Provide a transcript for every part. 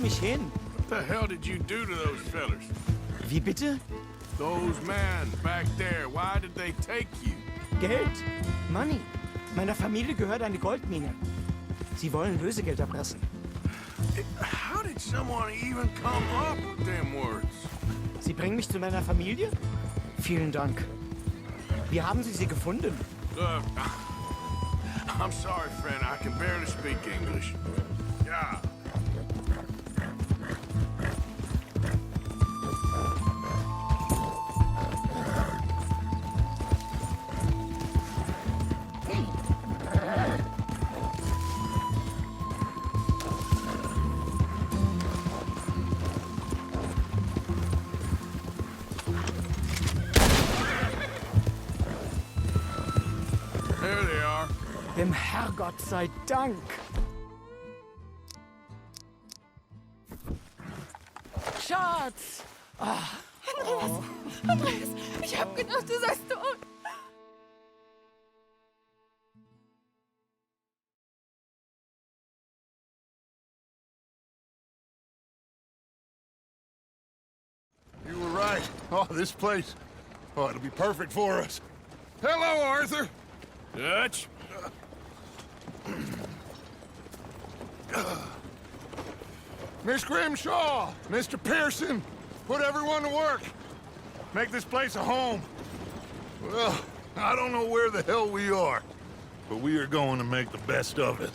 mich hin? What the hell did you do to those fellers? Wie bitte? Those men back there, why did they take you? Geld. Money. Meiner Familie gehört eine Goldmine. Sie wollen Lösegeld erpressen. How did someone even come up with them words? Sie bringen mich zu meiner Familie? Vielen Dank. Wie haben Sie sie gefunden? Look, I'm sorry, friend. I can barely speak English. Yeah. There they are. Dem Herrgott sei Dank. Schatz! Andreas, ich hab gedacht, du seist tot. You were right. Oh, this place. Oh, it'll be perfect for us. Hello, Arthur. Dutch. Miss Grimshaw, Mr. Pearson, put everyone to work. Make this place a home. Well, I don't know where the hell we are, but we are going to make the best of it.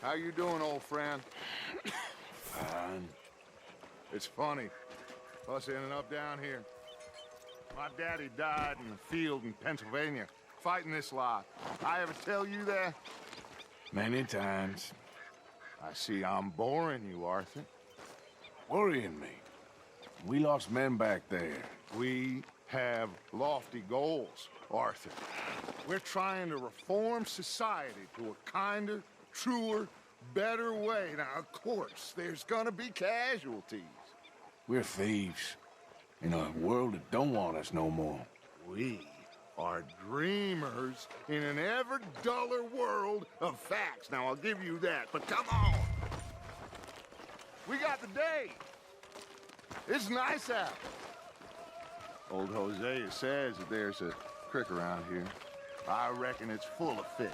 How you doing, old friend? Fine. It's funny, us ending up down here. My daddy died in the field in Pennsylvania, fighting this lot. I ever tell you that? Many times. I see I'm boring you, Arthur. Worrying me. We lost men back there. We have lofty goals, Arthur. We're trying to reform society to a kinder, truer, better way. Now, of course, there's gonna be casualties. We're thieves in a world that don't want us no more. We are dreamers in an ever duller world of facts. Now, I'll give you that, but come on. We got the day. It's nice out. Old Hosea says that there's a creek around here. I reckon it's full of fish.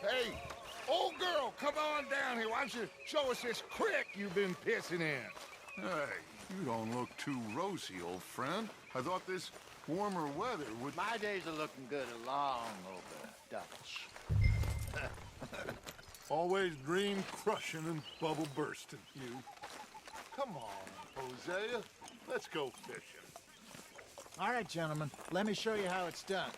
Hey, old girl, come on down here. Why don't you show us this creek you've been pissing in? Hey, you don't look too rosy, old friend. I thought this warmer weather would... My days are looking good along over, Dutch. Always dream crushing and bubble bursting, you. Come on, Hosea. Let's go fishing. All right, gentlemen, let me show you how it's done.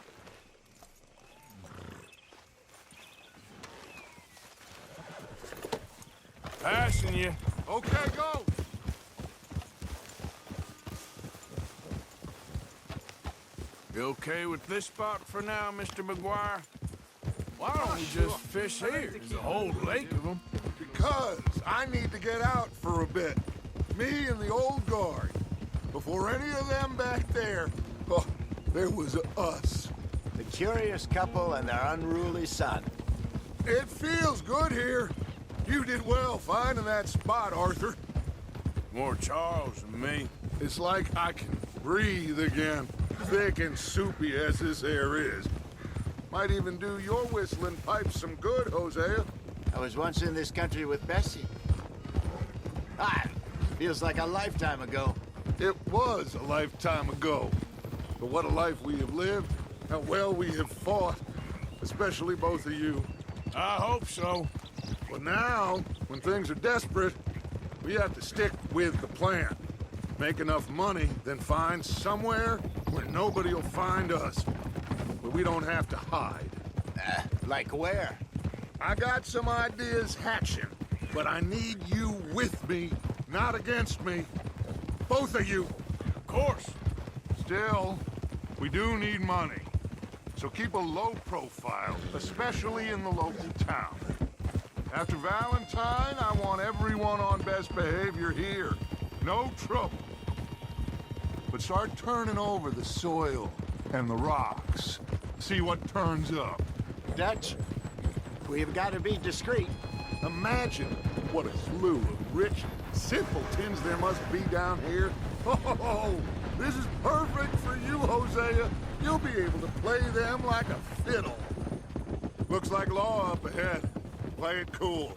Passing you. Okay, go! You okay with this spot for now, Mr. McGuire? Why don't we just fish here? There's a whole lake of them. Because I need to get out for a bit. Me and the old guard. Before any of them back there, oh, there was us. The curious couple and their unruly son. It feels good here. You did well finding that spot, Arthur. More Charles than me. It's like I can breathe again, thick and soupy as this air is. Might even do your whistling pipes some good, Hosea. I was once in this country with Bessie. Ah, feels like a lifetime ago. It was a lifetime ago. But what a life we have lived, how well we have fought, especially both of you. I hope so. But now, when things are desperate, we have to stick with the plan. Make enough money, then find somewhere where nobody will find us. Where we don't have to hide. Like where? I got some ideas hatching, but I need you with me, not against me. Both of you. Of course. Still, we do need money. So keep a low profile, especially in the local town. After Valentine, I want everyone on best behavior here. No trouble. But start turning over the soil and the rocks. See what turns up. Dutch, we've got to be discreet. Imagine what a slew of rich simpletons there must be down here. Oh, this is perfect for you, Hosea. You'll be able to play them like a fiddle. Looks like law up ahead. Play it cool.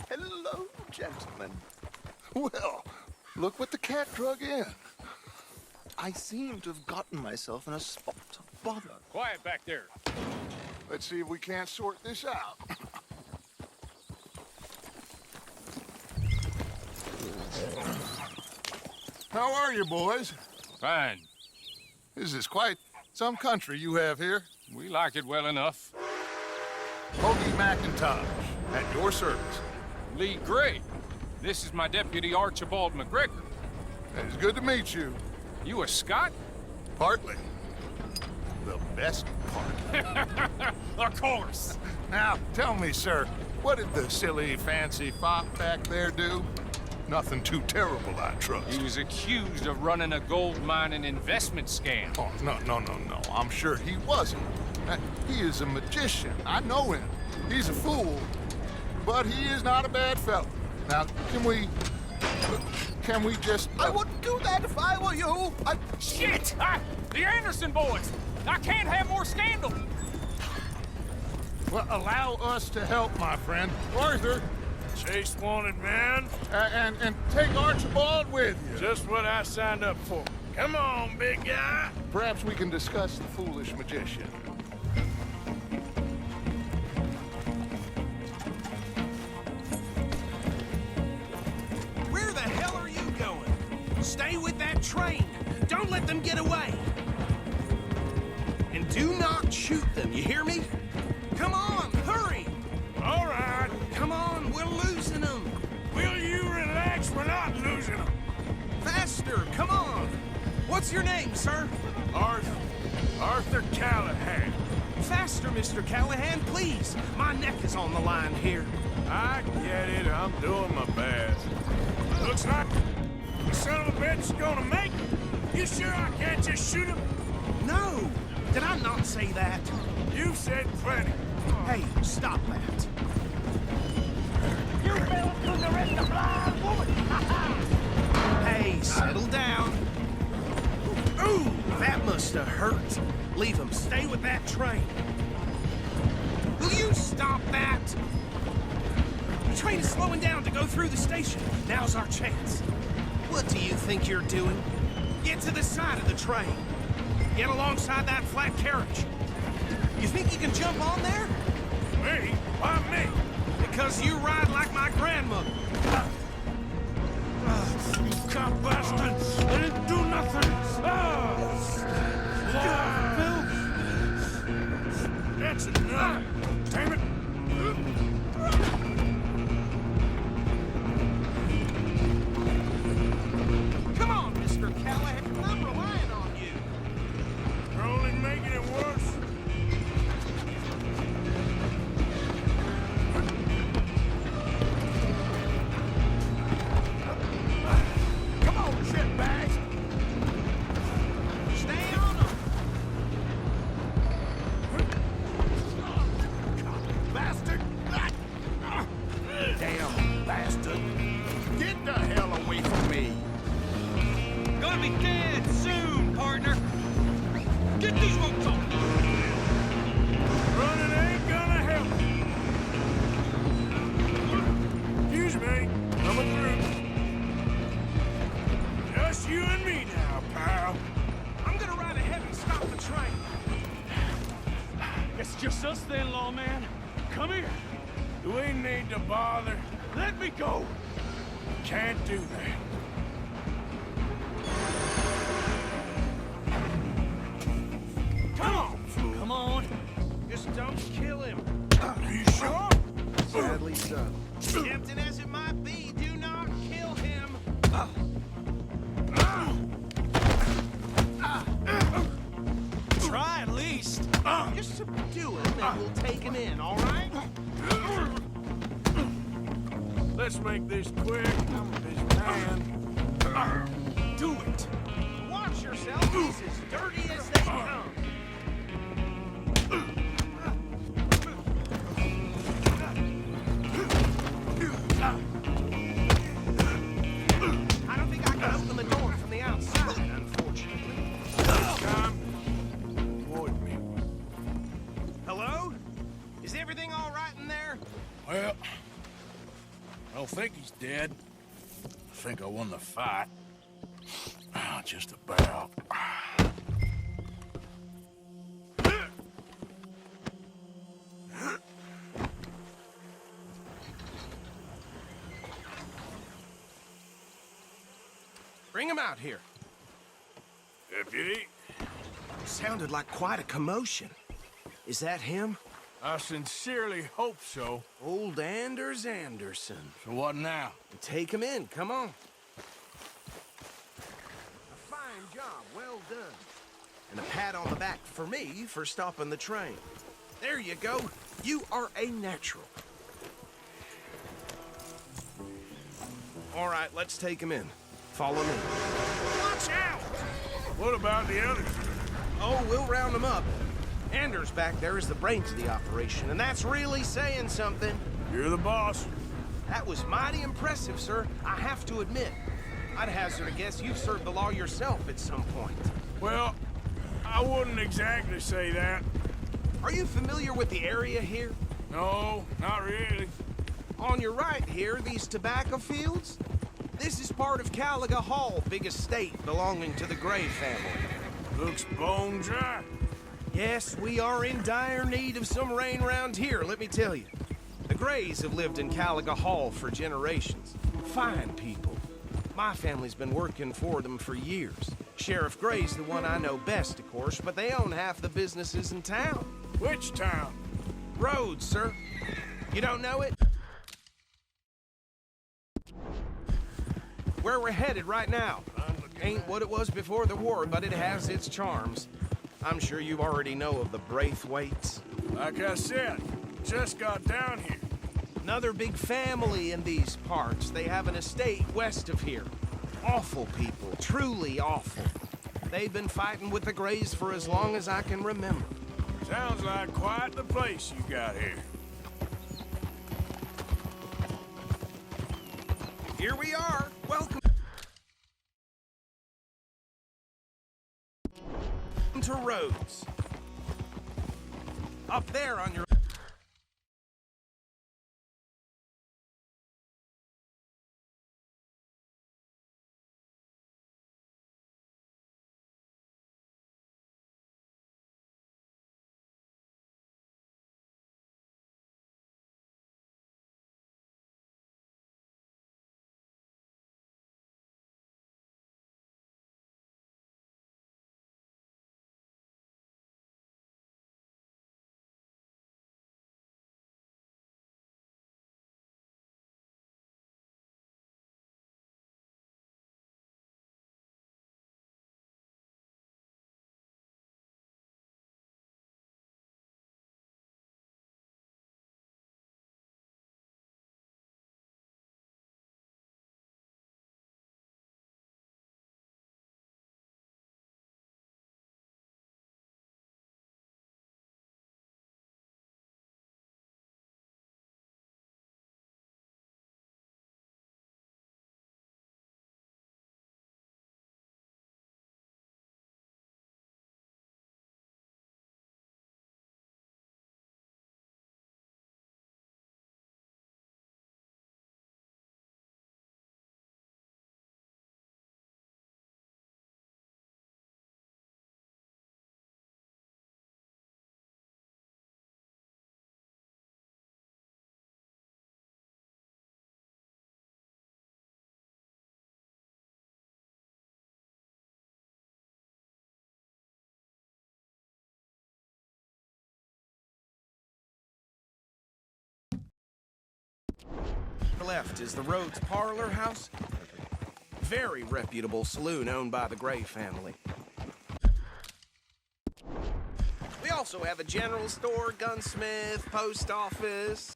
Hello, gentlemen. Well, look what the cat drug in. I seem to have gotten myself in a spot of bother. Quiet back there. Let's see if we can't sort this out. How are you, boys? Fine. This is quite some country you have here. We like it well enough. Hoagie McIntosh, at your service. Lee Gray. This is my deputy Archibald McGregor. It's good to meet you. You a Scot? Partly. The best part. Of course. Now, tell me, sir, what did the silly, fancy fop back there do? Nothing too terrible, I trust. He was accused of running a gold mining investment scam. Oh, no. I'm sure he wasn't. He is a magician. I know him. He's a fool, but he is not a bad fellow. Now, can we just... I wouldn't do that if I were you. Shit! The Anderson boys! I can't have more scandal! Well, allow us to help, my friend. Arthur, Chase wanted man. and take Archibald with you. Just what I signed up for. Come on, big guy. Perhaps we can discuss the foolish magician. Where the hell are you going? Stay with that train. Don't let them get away. And do not shoot them, you hear me? Come on, hurry! All right. Come on, we're losing them. Will you relax? We're not losing them. Faster, come on. What's your name, sir? Arthur Callahan. Faster, Mr. Callahan, please. My neck is on the line here. I get it. I'm doing my best. Looks like the son of a bitch is gonna make it. You sure I can't just shoot him? No, did I not say that? You've said plenty. Hey, stop that. You fell through the rest of blind woman! Hey, settle down. Ooh, that must have hurt. Leave him. Stay with that train. Will you stop that? The train is slowing down to go through the station. Now's our chance. What do you think you're doing? Get to the side of the train. Get alongside that flat carriage. You think you can jump on there? Me? Why me? Because you ride like my grandmother. You cop bastards! I didn't do nothing! That's enough! Damn it! Come on, Mr. Callahan. I'm relying on you. You're only making it worse. Come on, shitbags! Stay on them. Bastard! need to bother. Let me go! Can't do that. Come on, fool. Come on. Just don't kill him. Are you sure? Sadly so. Tempting as it might be, do not kill him. Try at least. Just subdue him and we'll take him in, all right? Let's make this quick. I'm a busy man. Do it. Watch yourself. He's as dirty as they come. I don't think I can open the door from the outside, unfortunately. Come. Avoid me. Hello? Is everything all right in there? Well, I don't think he's dead. I think I won the fight. Just about. Bring him out here. Deputy, Sounded like quite a commotion. Is that him? I sincerely hope so. Old Anders Anderson. So what now? Take him in, come on. A fine job, well done. And a pat on the back for me for stopping the train. There you go. You are a natural. All right, let's take him in. Follow me. Watch out! What about the others? Oh, we'll round them up. Anders back there is the brains of the operation, and that's really saying something. You're the boss. That was mighty impressive, sir. I have to admit. I'd hazard a guess you've served the law yourself at some point. Well, I wouldn't exactly say that. Are you familiar with the area here? No, not really. On your right here, these tobacco fields? This is part of Caliga Hall, big estate belonging to the Gray family. Looks bone dry. Yes, we are in dire need of some rain round here, let me tell you. The Grays have lived in Caliga Hall for generations. Fine people. My family's been working for them for years. Sheriff Gray's the one I know best, of course, but they own half the businesses in town. Which town? Rhodes, sir. You don't know it? Where we're headed right now. Ain't what it was before the war, but it has its charms. I'm sure you already know of the Braithwaites. Like I said, just got down here. Another big family in these parts. They have an estate west of here. Awful people, truly awful. They've been fighting with the Grays for as long as I can remember. Sounds like quite the place you got here. Here we are. Welcome to Rhodes. Up there on your the left is the Rhodes Parlor House. Very reputable saloon owned by the Gray family. We also have a general store, gunsmith, post office.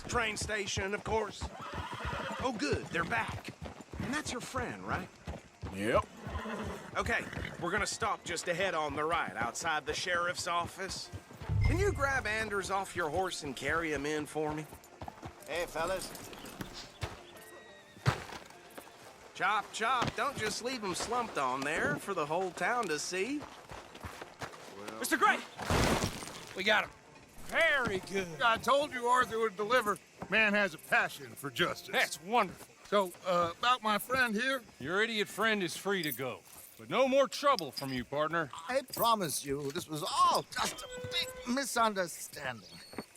Train station, of course. Oh, good, they're back. And that's your friend, right? Yep. Okay, we're gonna stop just ahead on the right, outside the sheriff's office. Can you grab Anders off your horse and carry him in for me? Hey, fellas. Chop, chop, don't just leave him slumped on there for the whole town to see. Mr. Gray! We got him. Very good. I told you Arthur would deliver. Man has a passion for justice. That's wonderful. So, about my friend here? Your idiot friend is free to go. But no more trouble from you, partner. I promise you, this was all just a big misunderstanding.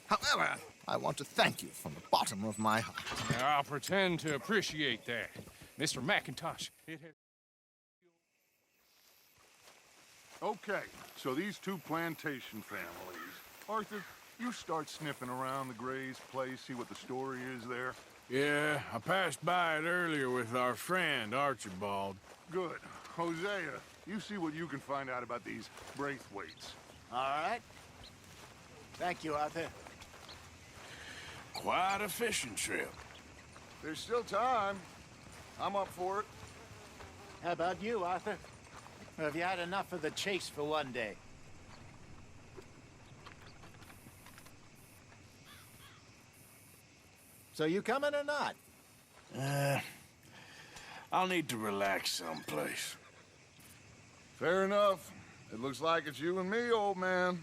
However, I want to thank you from the bottom of my heart. Now, I'll pretend to appreciate that. Mr. McIntosh, it has... Okay, so these two plantation families. Arthur, you start sniffing around the Gray's place, see what the story is there. Yeah, I passed by it earlier with our friend, Archibald. Good. Hosea, you see what you can find out about these Braithwaites. All right. Thank you, Arthur. Quite a fishing trip. There's still time. I'm up for it. How about you, Arthur? Or have you had enough of the chase for one day? So you coming or not? I'll need to relax someplace. Fair enough. It looks like it's you and me, old man.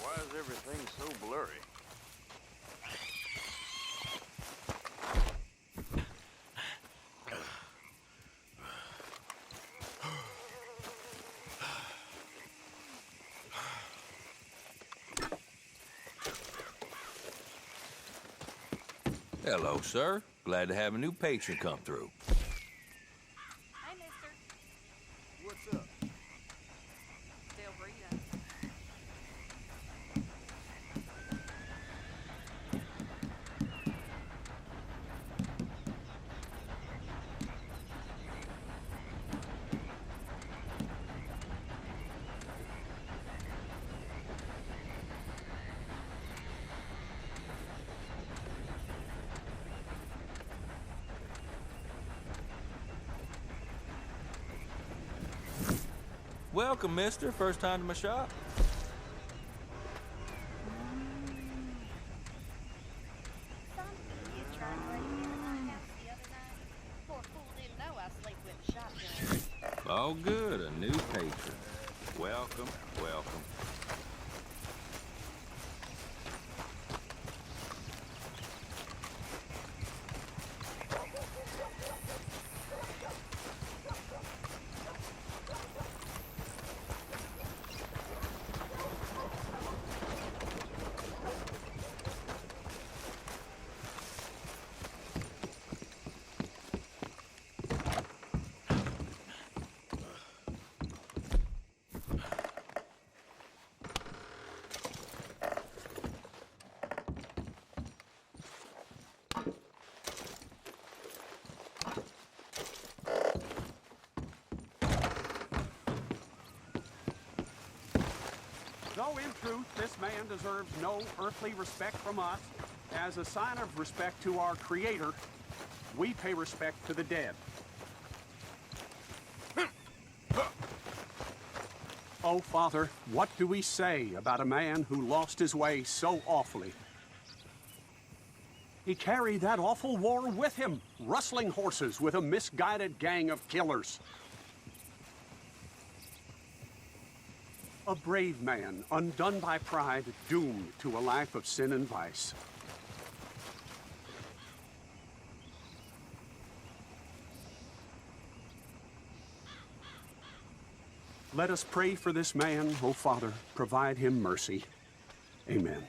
Why is everything so blurry? Hello, sir. Glad to have a new patron come through. Hi, mister. What's up? Still breathing. Welcome, mister. First time to my shop. Something you tried breaking into my house the other night. Poor fool didn't know I sleep with a shotgun. All good. A new patron. Welcome, welcome. No, in truth, this man deserves no earthly respect from us. As a sign of respect to our Creator, we pay respect to the dead. Oh, Father, what do we say about a man who lost his way so awfully? He carried that awful war with him, rustling horses with a misguided gang of killers. A brave man, undone by pride, doomed to a life of sin and vice. Let us pray for this man, O Father. Provide him mercy. Amen.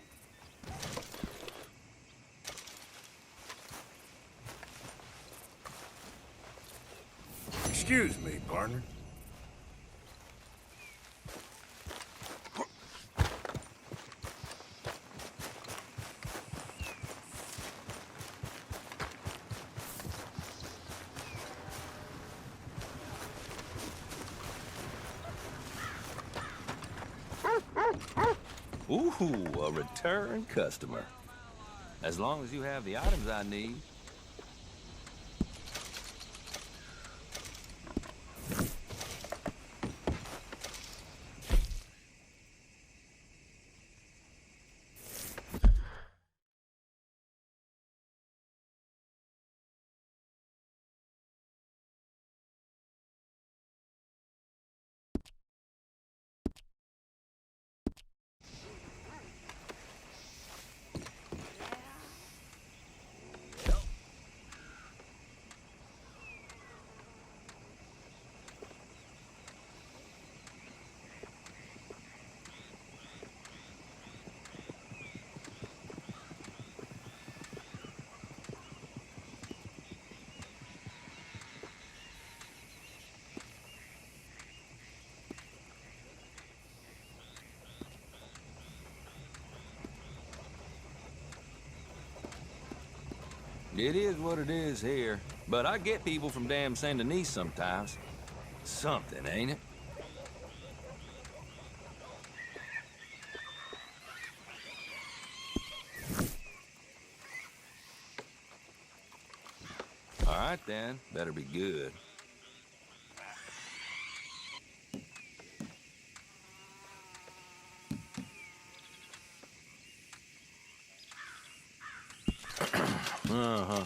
Excuse me, partner. Ooh, a return customer. As long as you have the items I need. It is what it is here, but I get people from damn Saint Denis sometimes. Something, ain't it? All right, then. Better be good. Uh-huh.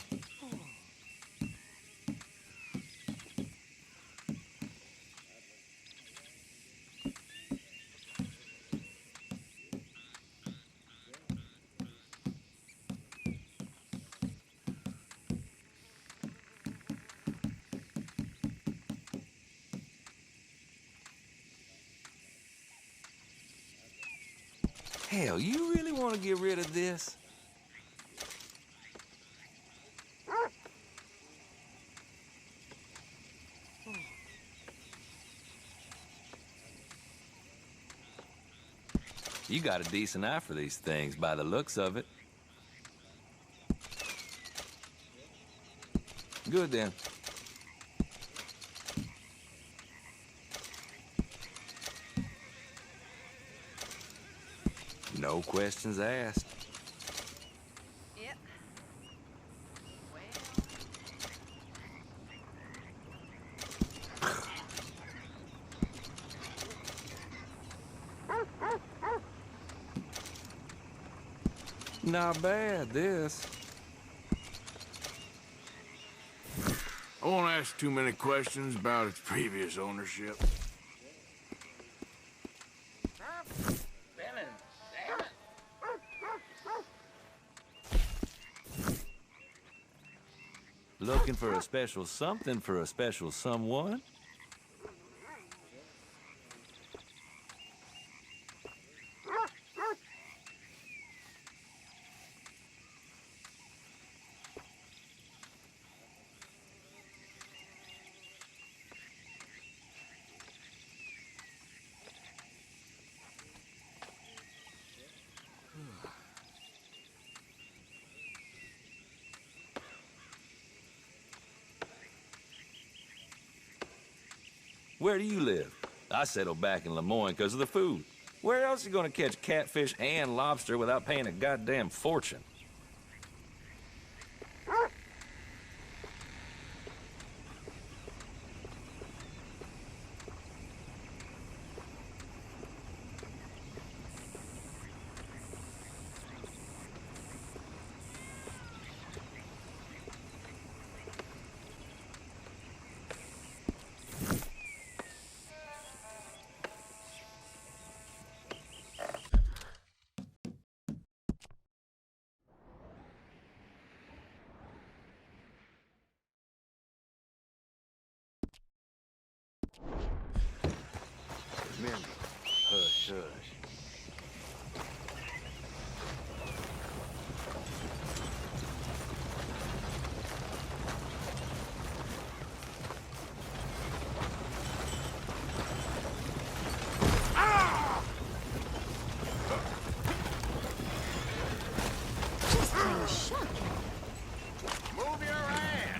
Hell, you really want to get rid of this? You got a decent eye for these things by the looks of it. Good then. No questions asked. Yep. Not bad, this. I won't ask too many questions about its previous ownership. Looking for a special something for a special someone? Where do you live? I settled back in Lemoyne because of the food. Where else are you gonna catch catfish and lobster without paying a goddamn fortune? Remember, hush, hush. Move your ass!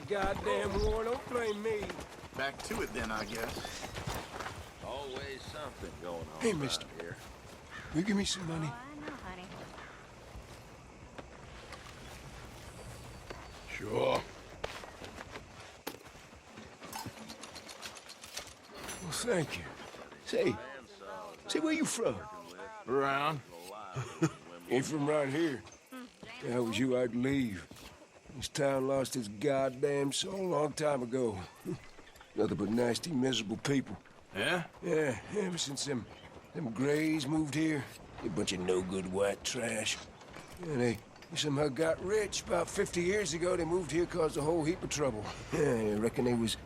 Goddamn war, don't blame me. Back to it then, I guess. Always something going on Hey, around mister. here. You give me some money? I know, honey. Sure. Well, thank you. Say, where you from? Around. Ain't from right here. If that was you, I'd leave. This town lost its goddamn soul a long time ago. Nothing but nasty, miserable people. Yeah? Yeah, ever since them Grays moved here, a bunch of no-good white trash. Yeah, they somehow got rich. About 50 years ago, they moved here, caused a whole heap of trouble. Yeah, I reckon they was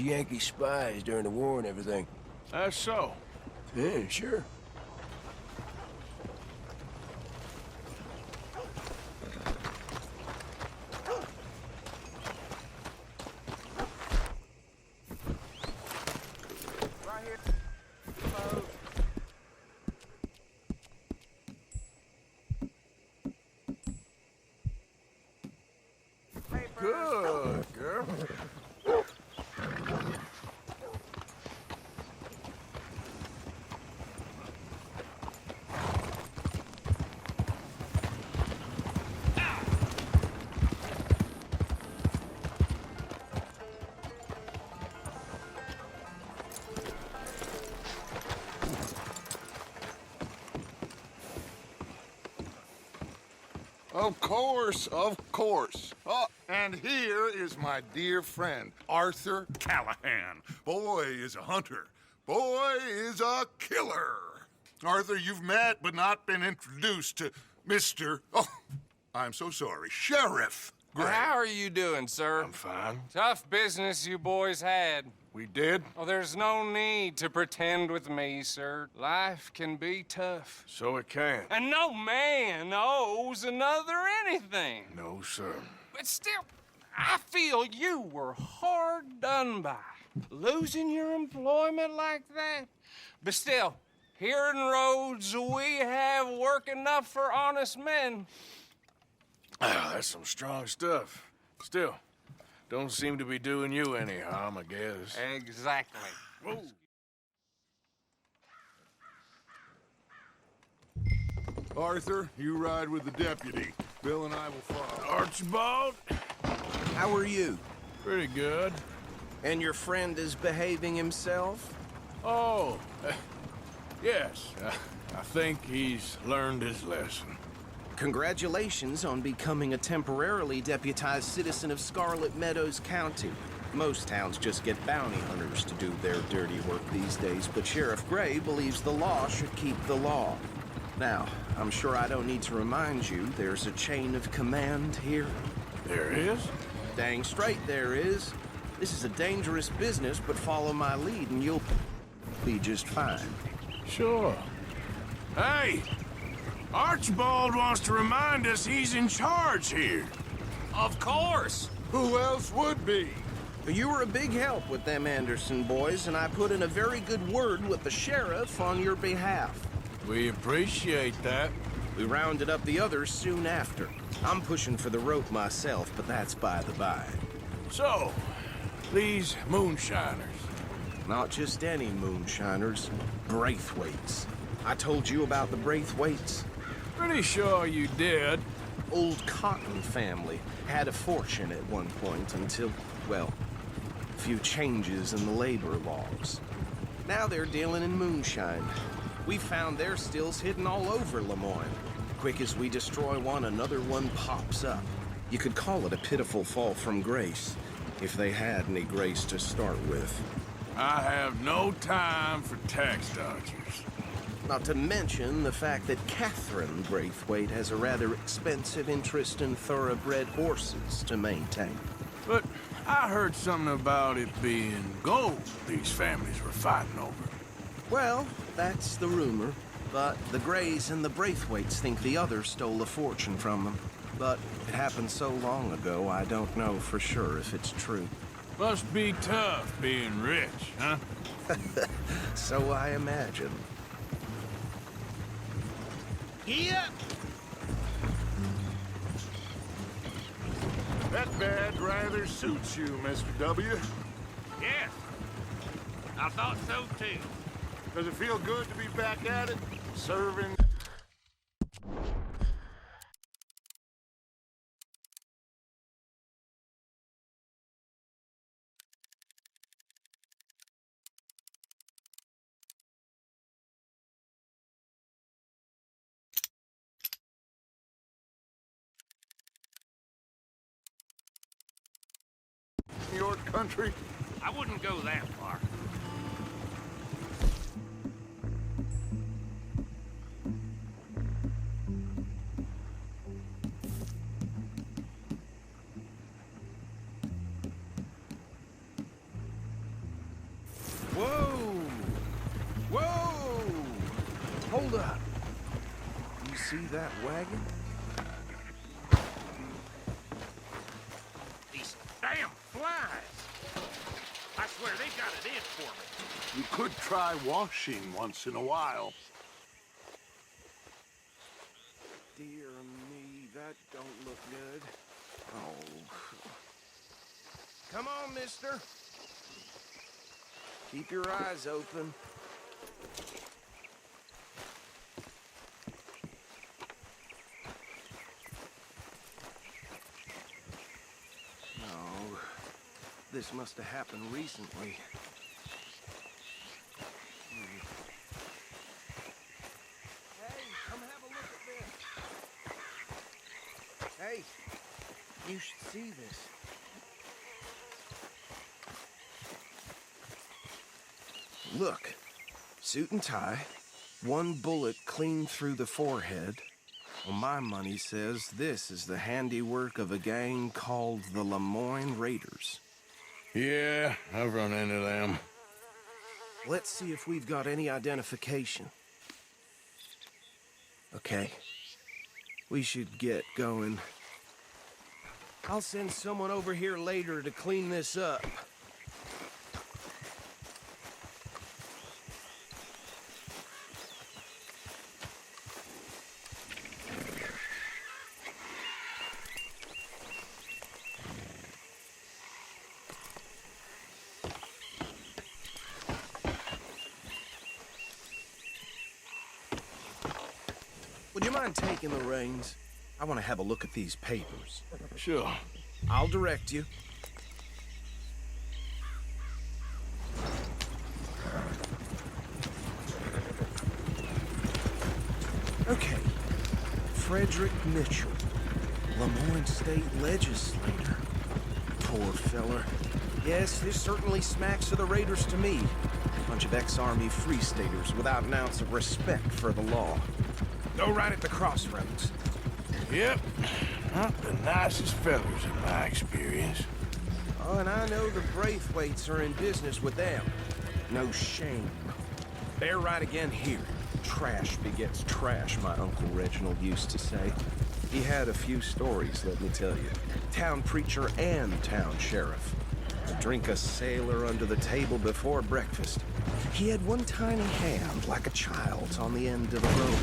Yankee spies during the war and everything. That's so. Yeah, sure. Good girl. Of course, of course. Oh, And here is my dear friend, Arthur Callahan. Boy is a hunter. Boy is a killer. Arthur, you've met but not been introduced to Mr. Oh, I'm so sorry, Sheriff Gray. How are you doing, sir? I'm fine. Tough business you boys had. We did? Oh, there's no need to pretend with me, sir. Life can be tough. So it can. And no man owes another anything. No, sir. But still, I feel you were hard done by. Losing your employment like that. But still, here in Rhodes, we have work enough for honest men. Ah, that's some strong stuff. Still, don't seem to be doing you any harm, I guess. Exactly. Whoa. Arthur, you ride with the deputy. Bill and I will follow. Archibald? How are you? Pretty good. And your friend is behaving himself? Oh, yes. I think he's learned his lesson. Congratulations on becoming a temporarily deputized citizen of Scarlet Meadows County. Most towns just get bounty hunters to do their dirty work these days, but Sheriff Gray believes the law should keep the law. Now, I'm sure I don't need to remind you there's a chain of command here. There is? Dang straight there is. This is a dangerous business, but follow my lead and you'll be just fine. Sure. Hey! Archibald wants to remind us he's in charge here. Of course. Who else would be? You were a big help with them Anderson boys, and I put in a very good word with the sheriff on your behalf. We appreciate that. We rounded up the others soon after. I'm pushing for the rope myself, but that's by the by. So, these moonshiners. Not just any moonshiners, Braithwaites. I told you about the Braithwaites. Pretty sure you did. Old Cotton family had a fortune at one point until, well, a few changes in the labor laws. Now they're dealing in moonshine. We found their stills hidden all over Lemoyne. Quick as we destroy one, another one pops up. You could call it a pitiful fall from grace, if they had any grace to start with. I have no time for tax dodgers. Not to mention the fact that Catherine Braithwaite has a rather expensive interest in thoroughbred horses to maintain. But I heard something about it being gold these families were fighting over. Well, that's the rumor. But the Grays and the Braithwaites think the others stole a fortune from them. But it happened so long ago, I don't know for sure if it's true. Must be tough being rich, huh? So I imagine. Yeah. That badge rather suits you, Mr. W. Yes. I thought so too. Does it feel good to be back at it? Serving... your country? I wouldn't go that far. Whoa! Whoa! Hold up. You see that wagon? These damn flies. I swear they got it in for me. You could try washing once in a while. Dear me, that don't look good. Oh. Come on, mister. Keep your eyes open. No, this must have happened recently. Hey, come have a look at this. Hey, You should see this. Look, suit and tie, one bullet clean through the forehead. Well, my money says this is the handiwork of a gang called the Lemoyne Raiders. Yeah, I've run into them. Let's see if we've got any identification. Okay. We should get going. I'll send someone over here later to clean this up. Would you mind taking the reins? I want to have a look at these papers. Sure. I'll direct you. Okay. Frederick Mitchell, Lemoyne State Legislator. Poor feller. Yes, this certainly smacks of the Raiders to me. Bunch of ex-Army Free Staters without an ounce of respect for the law. Go right at the crossroads. Yep. Not the nicest fellas in my experience. Oh, and I know the Braithwaites are in business with them. No shame. They're right again here. Trash begets trash, my Uncle Reginald used to say. He had a few stories, let me tell you. Town preacher and town sheriff. Would drink a sailor under the table before breakfast. He had one tiny hand, like a child's, on the end of a rope.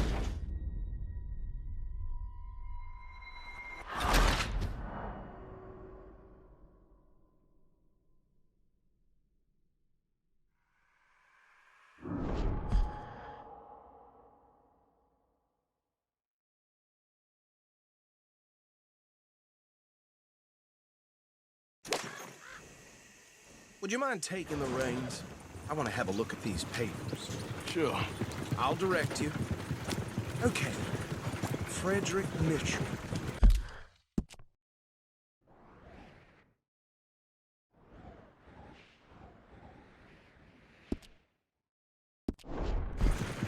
Would you mind taking the reins? I want to have a look at these papers. Sure. I'll direct you. Okay. Frederick Mitchell.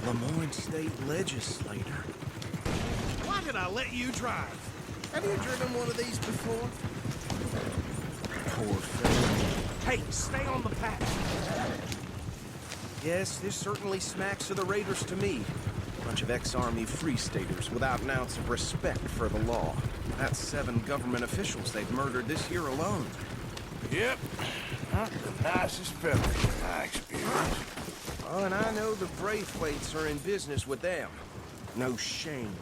Lemoyne State Legislator. Why did I let you drive? Have you driven one of these before? Poor fellow. Hey, stay on the path. Yes, this certainly smacks of the Raiders to me. Bunch of ex-Army Free Staters without an ounce of respect for the law. That's 7 government officials they've murdered this year alone. Yep. Not the nicest fellas in my experience. Oh, and I know the Braithwaites are in business with them. No shame.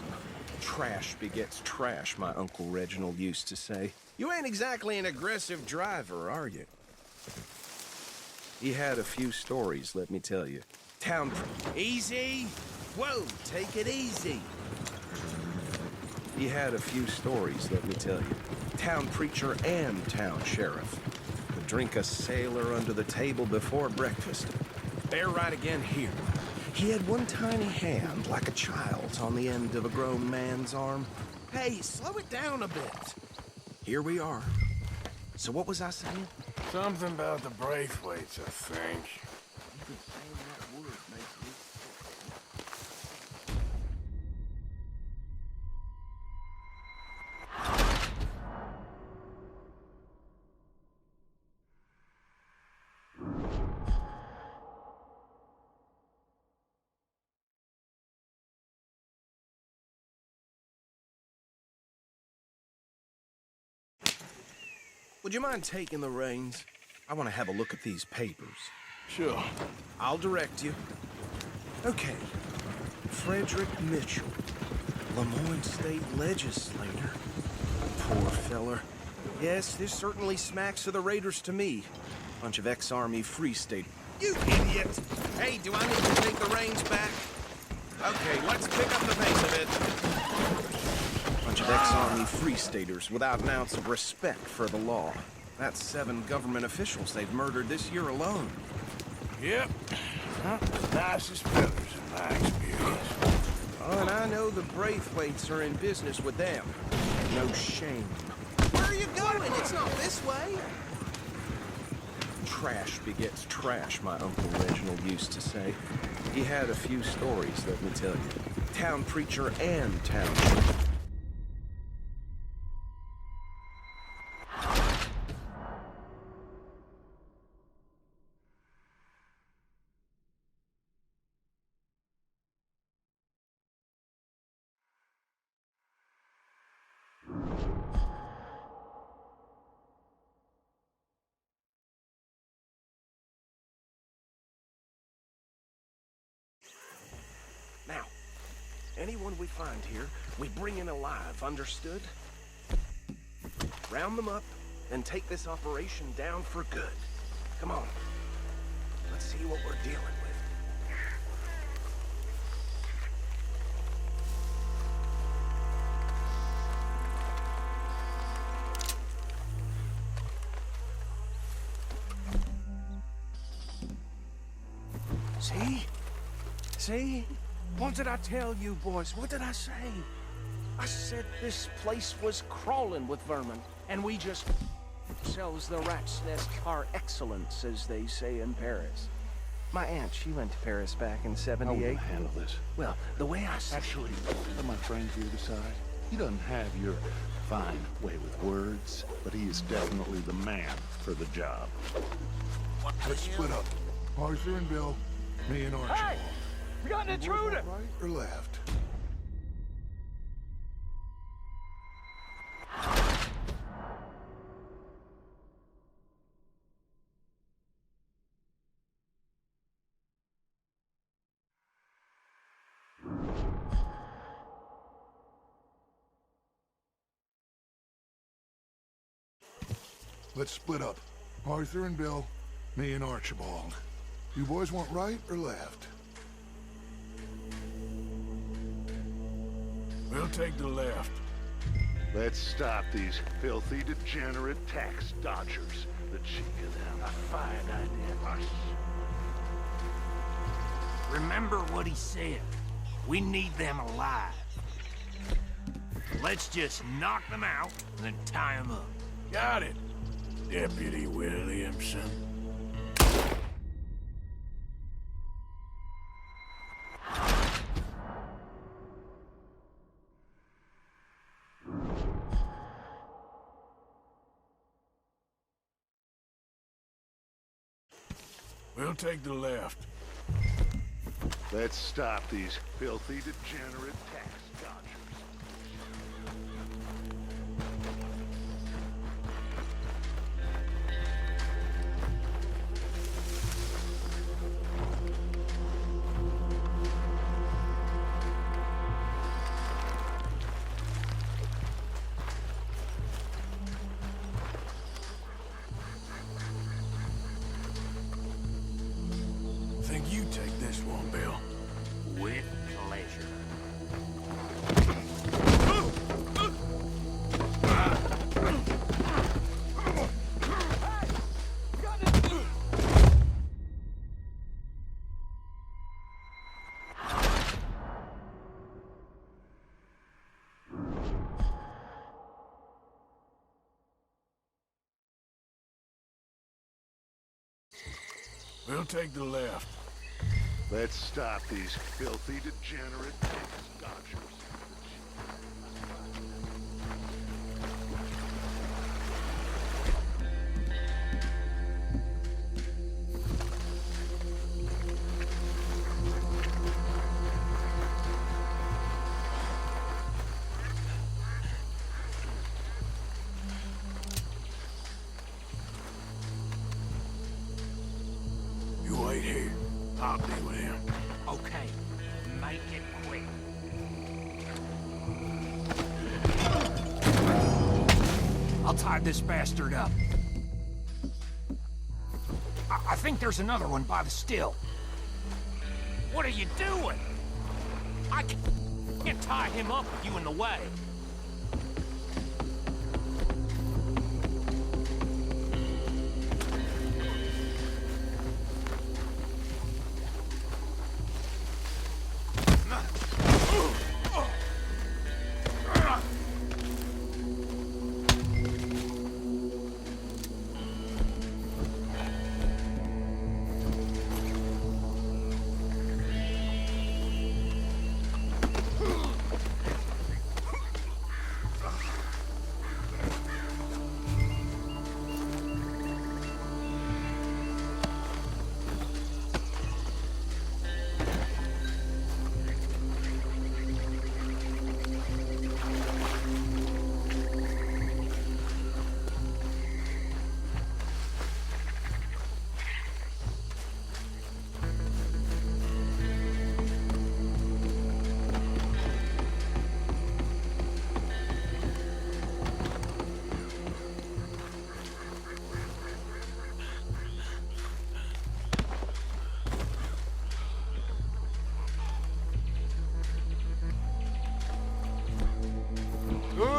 Trash begets trash, my Uncle Reginald used to say. You ain't exactly an aggressive driver, are you? He had a few stories, let me tell you. Town... Easy! Whoa, take it easy! He had a few stories, let me tell you. Town preacher and town sheriff. Would drink a sailor under the table before breakfast. They're right again here. He had one tiny hand, like a child's, on the end of a grown man's arm. Hey, slow it down a bit. Here we are. So what was I saying? Something about the Braithwaites, I think. Even saying that word makes me Would you mind taking the reins? I want to have a look at these papers. Sure. I'll direct you. Okay. Frederick Mitchell, Lemoyne State Legislator. Poor feller. Yes, this certainly smacks of the Raiders to me. Bunch of ex-Army Free State. You idiot! Hey, do I need to take the reins back? Okay, let's pick up the pace a bit. Bunch of ex-Army Free Staters without an ounce of respect for the law. That's 7 government officials they've murdered this year alone. Yep. Not the nicest fellas in my experience. Oh, and I know the Braithwaites are in business with them. No shame. Where are are you going? It's not this way. Trash begets trash, my Uncle Reginald used to say. He had a few stories, let me tell you. Town preacher and town preacher. Now, anyone we find here, we bring in alive, understood? Round them up and take this operation down for good. Come on. Let's see what we're dealing with. See? See? What did I tell you, boys? What did I say? I said this place was crawling with vermin, and we just ourselves the rat's nest par excellence, as they say in Paris. My aunt, she went to Paris back in '78. How will you handle this? Well, the way I see Actually, let my friend here decide. He doesn't have your fine way with words, but he is definitely the man for the job. Let's split up. Arthur and Bill, me and Archie. Hey! We got an intruder! Right or left? Let's split up. Arthur and Bill, me and Archibald. You boys want right or left? We'll take the left. Let's stop these filthy, degenerate tax dodgers. The cheek of them. A fine idea. Remember what he said. We need them alive. Let's just knock them out and then tie them up. Got it, Deputy Williamson. We'll take the left. Let's stop these filthy, degenerate tax dodgers. Think you take this one, Bill. With pleasure. We'll take the left. Let's stop these filthy, degenerate tax dodgers. You wait here. I'll deal with him. Okay, make it quick. I'll tie this bastard up. I think there's another one by the still. What are you doing? I can't tie him up with you in the way.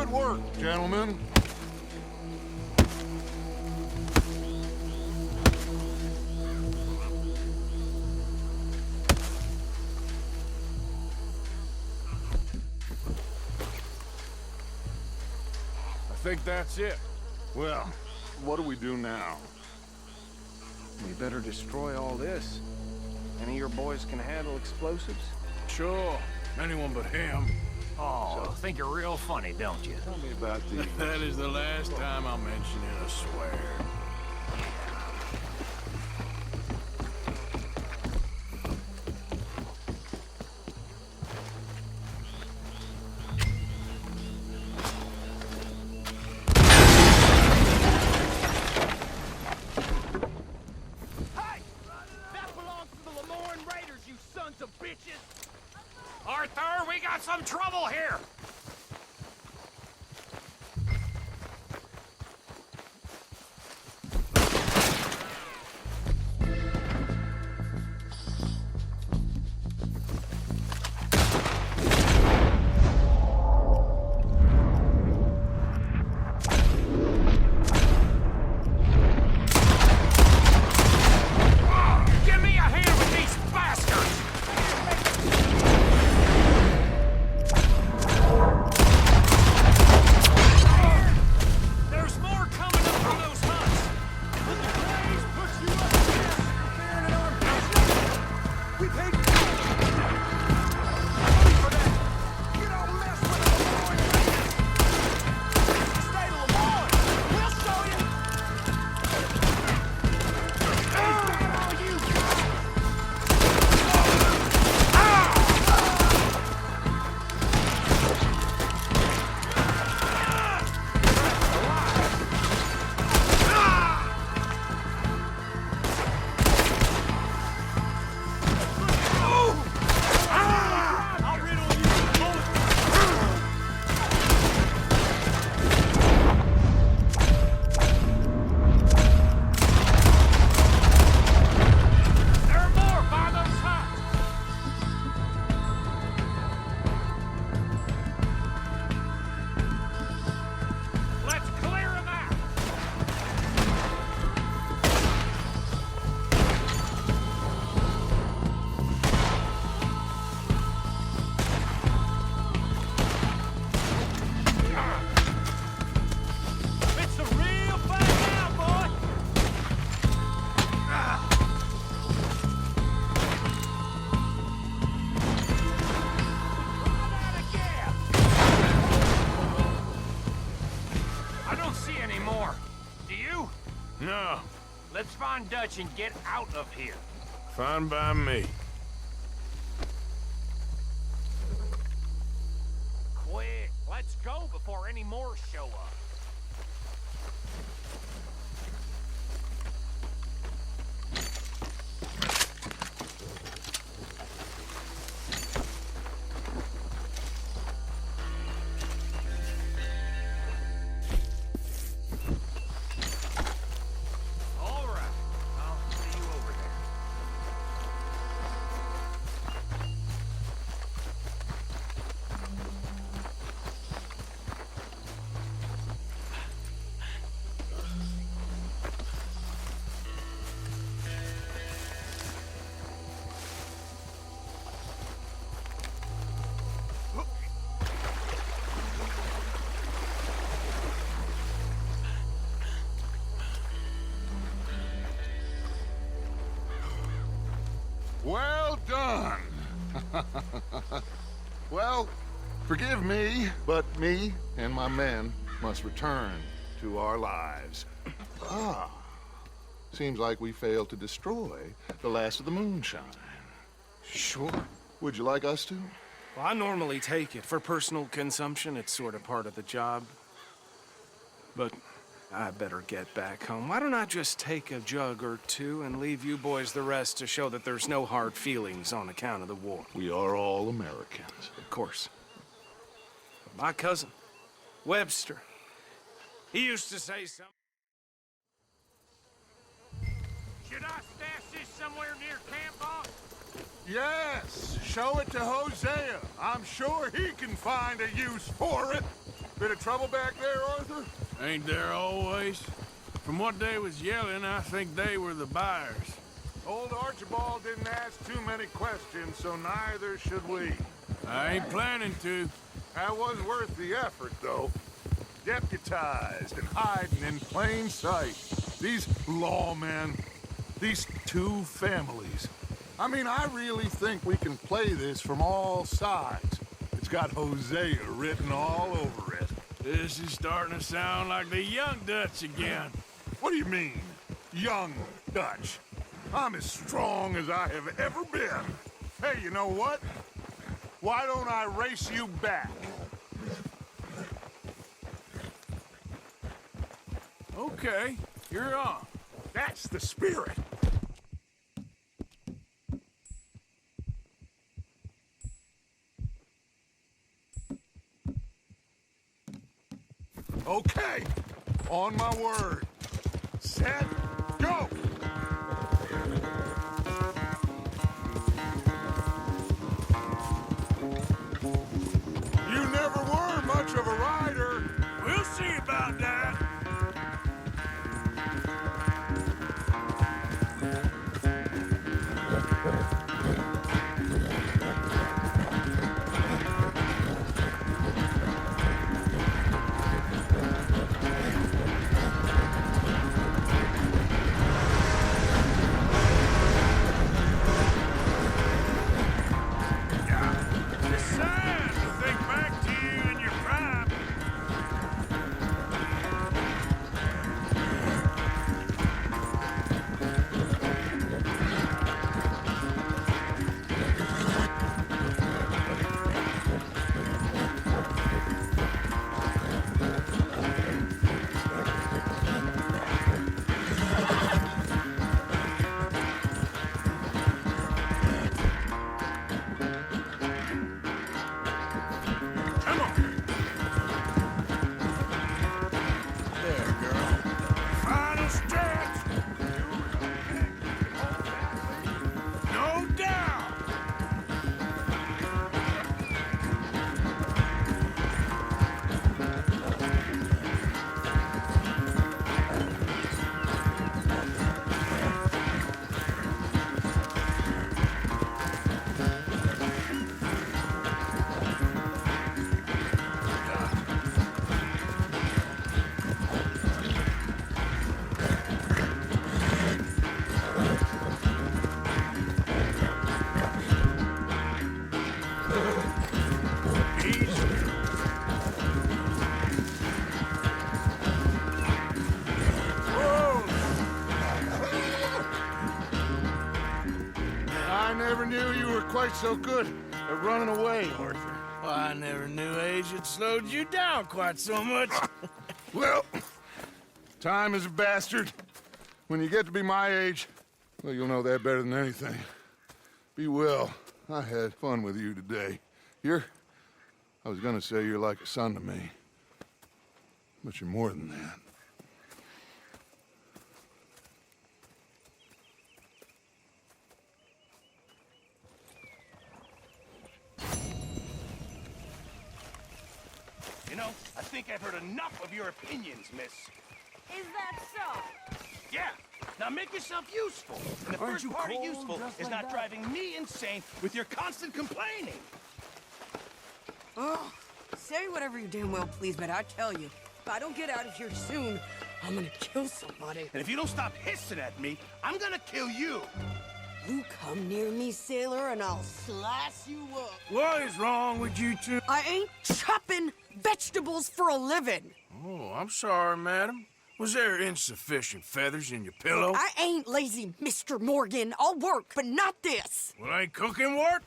Good work, gentlemen. I think that's it. Well, what do we do now? We better destroy all this. Any of your boys can handle explosives? Sure. Anyone but him. Oh, think you're real funny, don't you? Tell me about the... That is the last time I'll mention it, I swear. Arthur, we got some trouble here! Give me a hand with these bastards! There's more coming up from those huts! Let the blaze push you up here! Interfering in our business! We paid money for that! You don't mess with the Lemoyne Raiders! Stay to Lemoyne! We'll show you! All you got! I'll riddle you both! There are more by those huts! Let's clear them out! It's a real fight now, boy! I don't see any more. Do you? No. Let's find Dutch and get out of here. Fine by me. Quick, let's go before any more show up. All right, I'll see you over there. Well done. Well, forgive me, but me and my men must return to our lives. Ah, seems like we failed to destroy the last of the moonshine. Sure. Would you like us to? Well, I normally take it. For personal consumption, it's sort of part of the job. But I better get back home. Why don't I just take a jug or two and leave you boys the rest to show that there's no hard feelings on account of the war? We are all Americans. Of course. But my cousin, Webster, he used to say something. Should I stash this somewhere near camp, boss? Yes, show it to Hosea. I'm sure he can find a use for it. Bit of trouble back there, Arthur? Ain't there always? From what they was yelling, I think they were the buyers. Old Archibald didn't ask too many questions, so neither should we. I ain't planning to. That was worth the effort, though. Deputized and hiding in plain sight. These lawmen, these two families. I mean, I really think we can play this from all sides. It's got Hosea written all over it. This is starting to sound like the Young Dutch again. What do you mean, young Dutch? I'm as strong as I have ever been. Hey, you know what? Why don't I race you back? Okay, you're on. That's the spirit. Okay, on my word. Set, go! You never were much of a rider. We'll see about that. It's sad to think back to you in your prime. Come on. There, girl. Final stretch. No doubt. I never knew you were quite so good at running away, Arthur. Well, I never knew age had slowed you down quite so much. Well, time is a bastard. When you get to be my age, well, you'll know that better than anything. Be well. I had fun with you today. I was gonna say you're like a son to me. But you're more than that. You know, I think I've heard enough of your opinions, miss. Is that so? Yeah. Now make yourself useful. And the first part of useful is not driving me insane with your constant complaining. Oh, say whatever you damn well please, but I tell you, if I don't get out of here soon, I'm gonna kill somebody. And if you don't stop hissing at me, I'm gonna kill you. You come near me, sailor, and I'll slice you up. What is wrong with you two? I ain't chopping vegetables for a living. Oh, I'm sorry, madam. Was there insufficient feathers in your pillow? I ain't lazy, Mr. Morgan. I'll work, but not this. Well, ain't cooking work?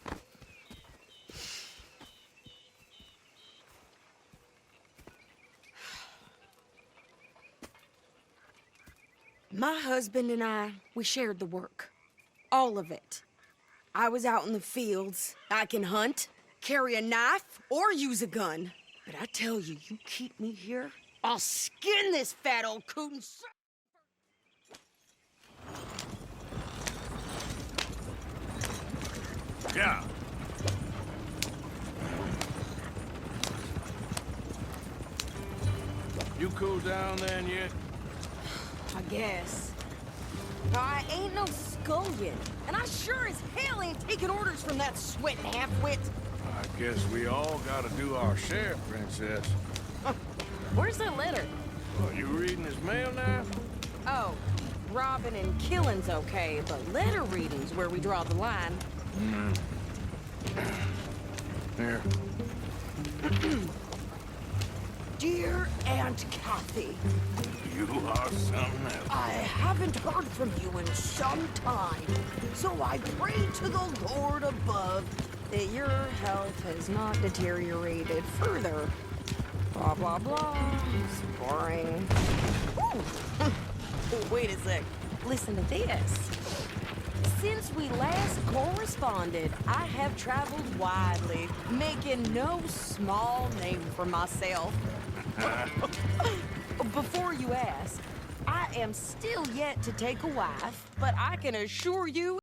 My husband and I, we shared the work. All of it. I was out in the fields. I can hunt, carry a knife, or use a gun. But I tell you, you keep me here, I'll skin this fat old coot and... Yeah. You cooled down then yet? I guess. I ain't no scullion, and I sure as hell ain't taking orders from that sweating half-wit. I guess we all gotta do our share, Princess. Where's that letter? Are you reading his mail now? Oh, robbing and killing's okay, but letter reading's where we draw the line. Here. Dear Aunt Kathy, You are something else. I haven't heard from you in some time, so I pray to the Lord above that your health has not deteriorated further. Blah, blah, blah. It's boring. Ooh. Wait a sec. Listen to this. Since we last corresponded, I have traveled widely, making no small name for myself. Before you ask, I am still yet to take a wife, but I can assure you